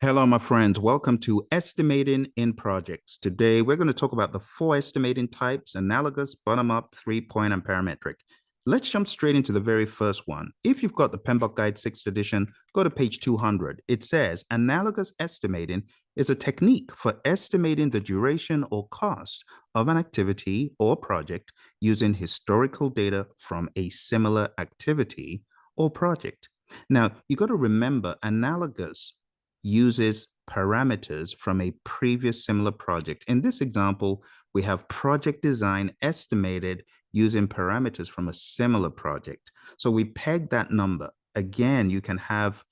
Hello, my friends. Welcome to Estimating in Projects. Today, we're going to talk about the four estimating types: analogous, bottom-up, three-point, and parametric. Let's jump straight into the very first one. If you've got the PMP Guide 6th edition, go to page 200. It says, analogous estimating is a technique for estimating the duration or cost of an activity or project using historical data from a similar activity or project. Now, you got to remember, analogous uses parameters from a previous similar project. In this example, we have project design estimated using parameters from a similar project. So we peg that number. Again, you can have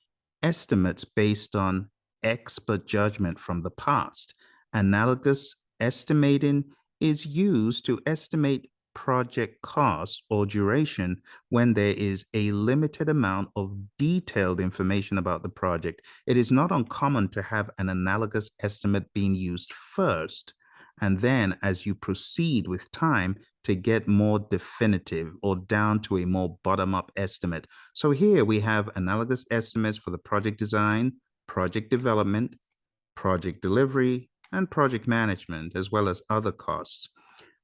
estimates based on expert judgment from the past. Analogous estimating is used to estimate project cost or duration when there is a limited amount of detailed information about the project. It is not uncommon to have an analogous estimate being used first, and then as you proceed with time to get more definitive or down to a more bottom-up estimate. So here we have analogous estimates for the project design, project development, project delivery, and project management, as well as other costs.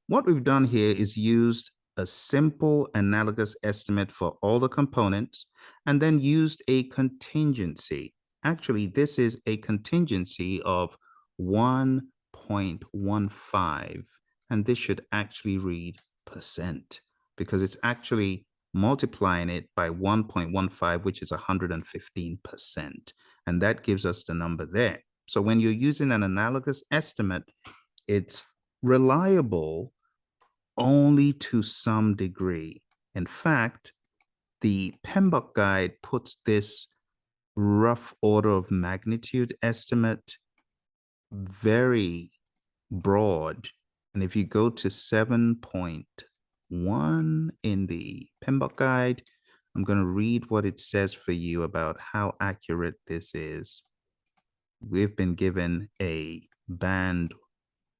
What we've done here is used a simple analogous estimate for all the components and then used a contingency. Actually, this is a contingency of 1.15, and this should actually read percent because it's actually multiplying it by 1.15, which is 115%. And that gives us the number there. So when you're using an analogous estimate, it's reliable only to some degree. In fact, the PMBOK guide puts this rough order of magnitude estimate very broad. And if you go to 7.1 in the PMBOK guide, I'm going to read what it says for you about how accurate this is. We've been given a band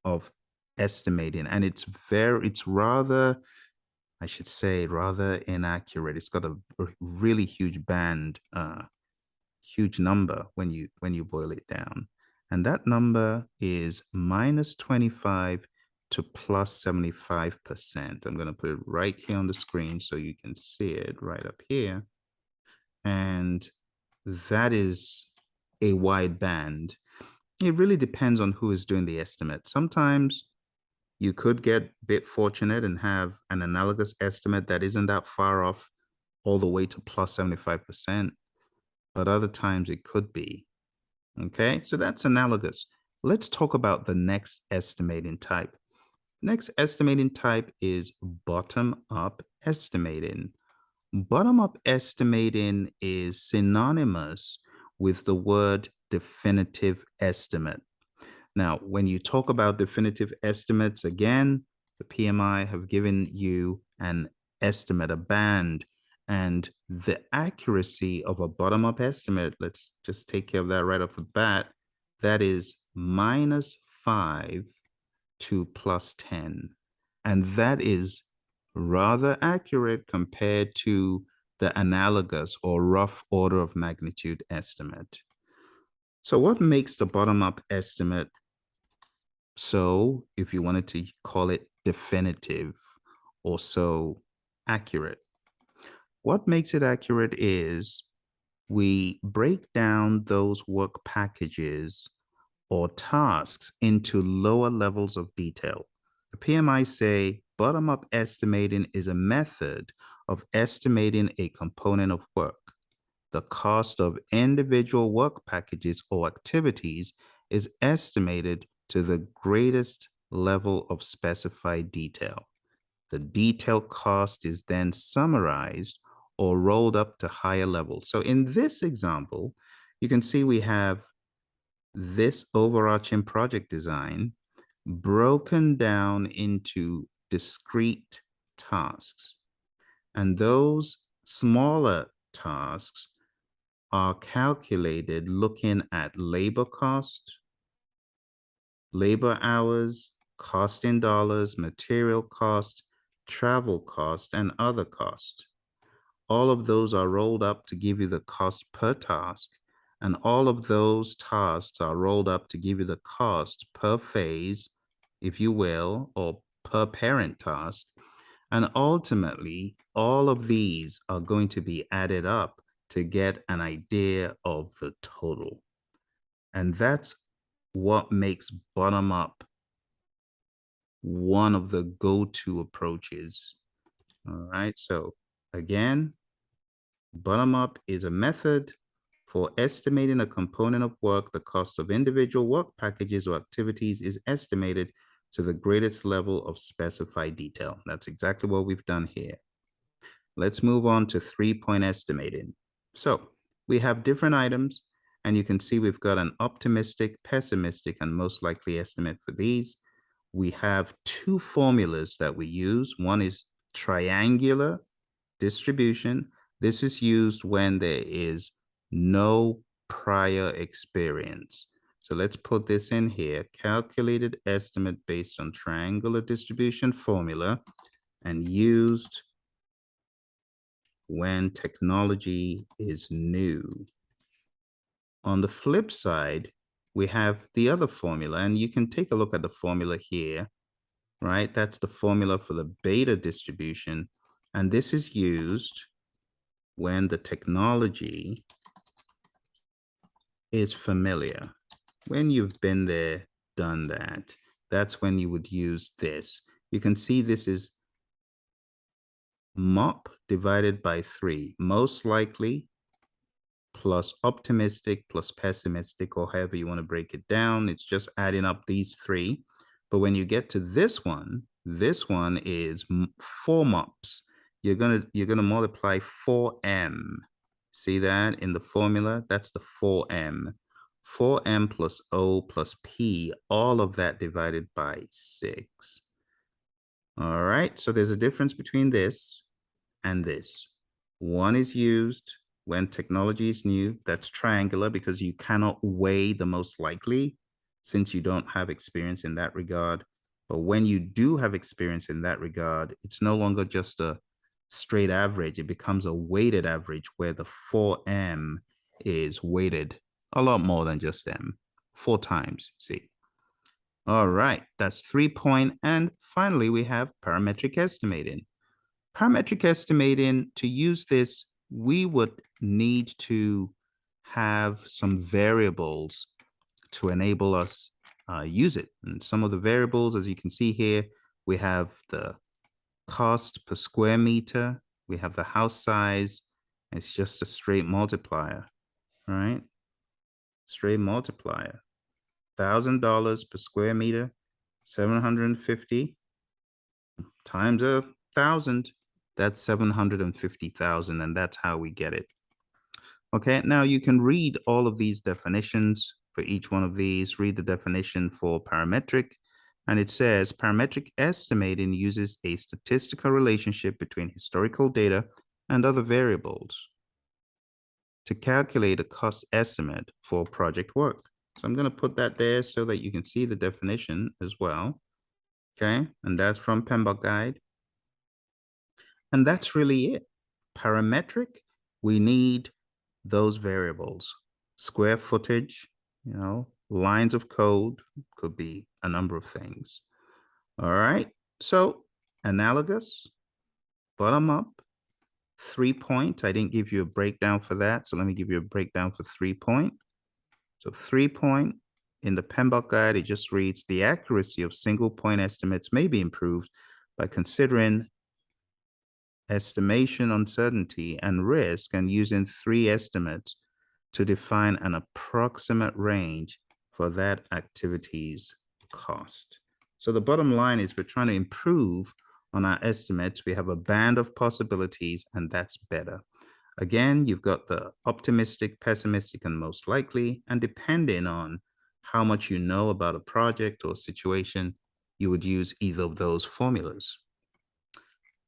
of estimating, and it's rather, I should say, rather inaccurate. It's got a really huge band, huge number when you boil it down, and that number is -25 to +75%. I'm going to put it right here on the screen so you can see it right up here, and that is a wide band. It really depends on who is doing the estimate. Sometimes you could get a bit fortunate and have an analogous estimate that isn't that far off all the way to +75%, but other times it could be. Okay, so that's analogous. Let's talk about the next estimating type. Next estimating type is bottom-up estimating. Bottom-up estimating is synonymous with the word definitive estimate. Now, when you talk about definitive estimates, again, the PMI have given you an estimate, a band, and the accuracy of a bottom-up estimate, let's just take care of that right off the bat, that is -5 to +10. And that is rather accurate compared to the analogous or rough order of magnitude estimate. So what makes the bottom-up estimate, so if you wanted to call it definitive or so accurate? What makes it accurate is we break down those work packages or tasks into lower levels of detail. The PMI say bottom-up estimating is a method of estimating a component of work. The cost of individual work packages or activities is estimated to the greatest level of specified detail. The detailed cost is then summarized or rolled up to higher levels. So in this example, you can see we have this overarching project design broken down into discrete tasks. And those smaller tasks are calculated looking at labor cost, labor hours, cost in dollars, material cost, travel cost, and other costs. All of those are rolled up to give you the cost per task, And all of those tasks are rolled up to give you the cost per phase, if you will, or per parent task. And ultimately, all of these are going to be added up to get an idea of the total. And that's what makes bottom up one of the go-to approaches. All right. So again, bottom up is a method for estimating a component of work. The cost of individual work packages or activities is estimated to the greatest level of specified detail. That's exactly what we've done here. Let's move on to 3-point estimating. So we have different items, and you can see we've got an optimistic, pessimistic, and most likely estimate for these. We have two formulas that we use. One is triangular distribution. This is used when there is no prior experience. So let's put this in here. Calculated estimate based on triangular distribution formula and used when technology is new. On the flip side, we have the other formula, and you can take a look at the formula here, right? That's the formula for the beta distribution. And this is used when the technology is familiar. When you've been there, done that, that's when you would use this. You can see this is MOP divided by 3, most likely plus optimistic plus pessimistic, or however you want to break it down. It's just adding up these 3. But when you get to this one is 4 MOPs. You're gonna multiply 4M. See that in the formula? That's the 4M. 4M plus O plus P, all of that divided by 6. All right, so there's a difference between this and this. One is used when technology is new. That's triangular because you cannot weigh the most likely since you don't have experience in that regard. But when you do have experience in that regard, it's no longer just a straight average. It becomes a weighted average where the 4M is weighted a lot more than just M, 4 times, see. All right, that's 3-point. And finally, we have parametric estimating. Parametric estimating, to use this, we would need to have some variables to enable us use it. And some of the variables, as you can see here, we have the cost per square meter, we have the house size. It's just a straight multiplier, right? Straight multiplier. $1,000 per square meter, 750 times 1,000. That's 750,000, and that's how we get it. Okay, now you can read all of these definitions for each one of these. Read the definition for parametric, and it says parametric estimating uses a statistical relationship between historical data and other variables to calculate a cost estimate for project work. So I'm going to put that there so that you can see the definition as well. Okay, and that's from PMP Guide. And that's really it. Parametric, we need those variables. Square footage, lines of code, could be a number of things. All right, so analogous, bottom up, 3-point. I didn't give you a breakdown for that, so let me give you a breakdown for 3-point. So 3-point, in the PMP Guide, it just reads, the accuracy of single-point estimates may be improved by considering estimation, uncertainty, and risk, and using 3 estimates to define an approximate range for that activity's cost. So the bottom line is we're trying to improve on our estimates. We have a band of possibilities, and that's better. Again, you've got the optimistic, pessimistic, and most likely, and depending on how much you know about a project or situation, you would use either of those formulas.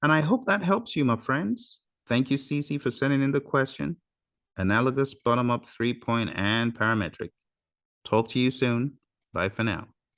And I hope that helps you, my friends. Thank you, Cece, for sending in the question. Analogous, bottom-up, 3-point, and parametric. Talk to you soon. Bye for now.